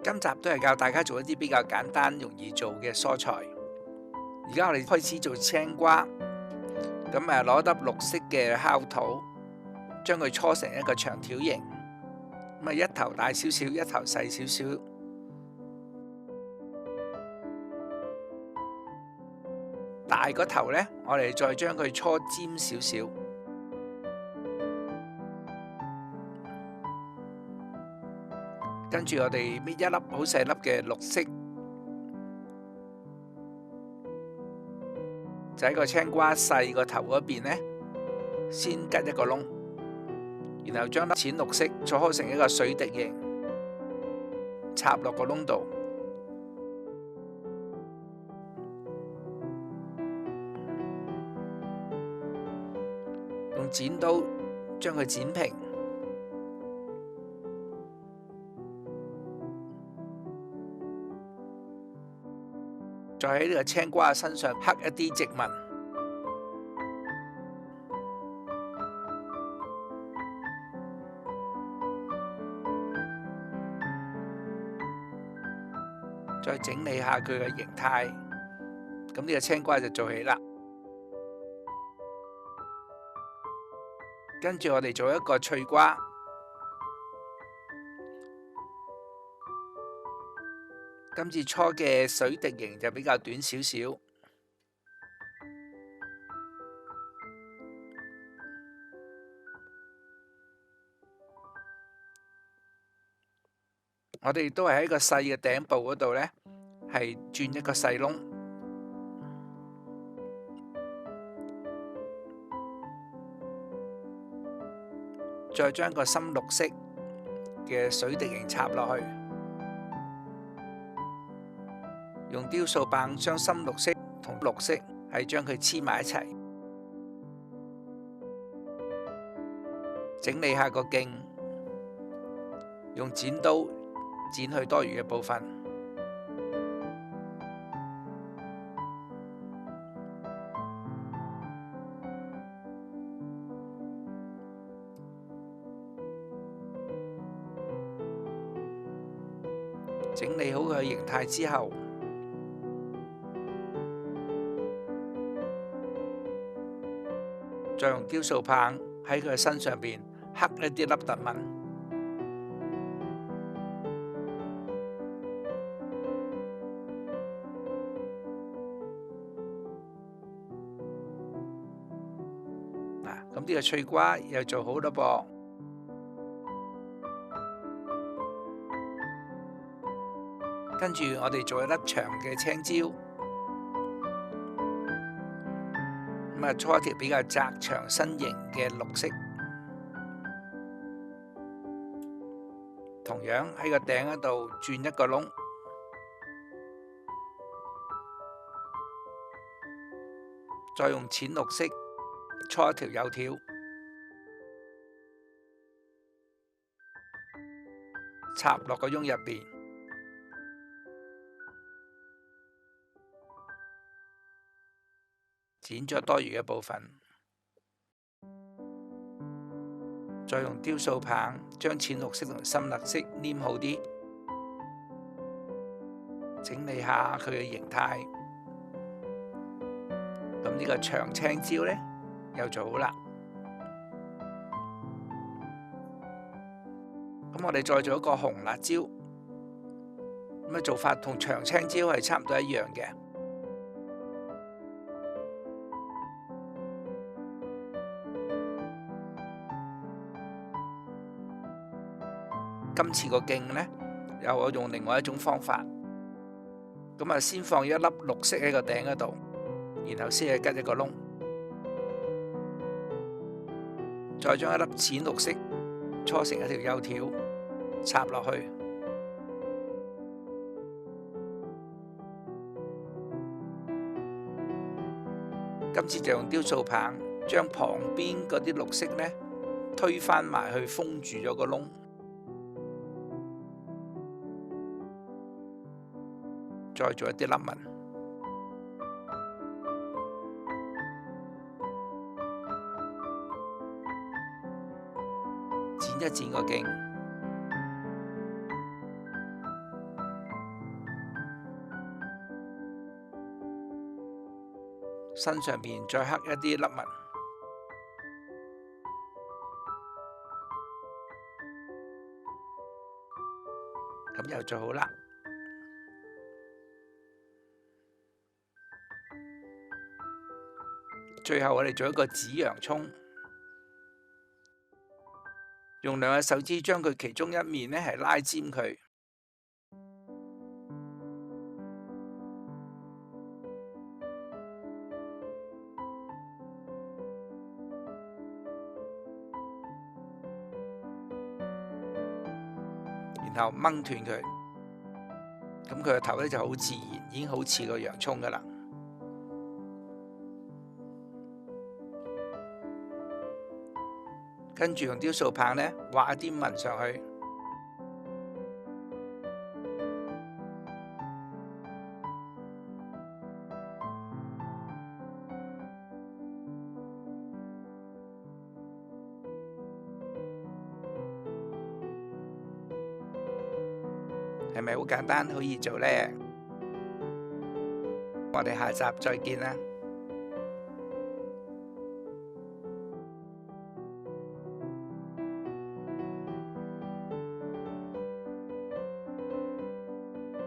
今集都係教大家做一啲比較簡單、容易做嘅蔬菜。而家我哋開始做青瓜，咁攞一粒綠色嘅烤土，將佢搓成一個長條形，咁一頭大少少，一頭細少少。大個頭呢，我哋再將佢搓尖少少。跟住我哋搣一粒好細粒嘅綠色，就喺個青瓜細個頭嗰邊呢，先吉一個窿，然後將粒淺綠色搓成一個水滴形，插落個窿度，用剪刀將佢剪平。再喺呢個青瓜身上刻一啲直紋，再整理下佢嘅形態，咁呢個青瓜就做起啦。跟住我哋做一個脆瓜。今次搓嘅水滴形就比較短少少，我哋都係喺個細嘅頂部嗰度呢，係鑽一個細窿，再將個深綠色嘅水滴形插落去。用雕塑棒將深綠色同綠色係將佢黐埋一齊，整理下個徑，用剪刀剪去多餘嘅部分，整理好佢嘅形態之後，再用雕塑棒喺佢身上邊刻一啲凹凸紋，咁呢個脆瓜又做好啦噃。跟住我哋做一粒長嘅青椒。搓一條比較窄長身形嘅綠色，同樣喺個頂嗰度鑽一個窿，再用淺綠色搓一條幼條，插落個窿入邊。剪咗多餘嘅部分，再用雕塑棒將淺綠色同深綠色黏好啲，整理下佢嘅形態。咁呢個長青椒呢，又做好啦。咁我哋再做一個紅辣椒，咁做法同長青椒係差唔多一樣嘅。今次個徑呢，又我用另外一種方法，咁先放一粒綠色喺個頂嗰度，然後先去吉一個窿，再將一粒淺綠色搓成一條幼條插落去，今次就用雕塑棒將旁邊嗰啲綠色呢推返埋去封住咗個窿。再做一啲凹紋，剪一剪個徑，身上面再刻一啲粒紋，咁又做好啦。最後我哋做一個紫洋葱，用兩隻手指將佢其中一面呢係拉尖佢，然後掹斷佢，咁佢個頭咧就好自然，已經好似個洋葱噶啦。跟住用雕塑棒呢畫啲紋上去，係咪好簡單好易做呢？我哋下集再見啦！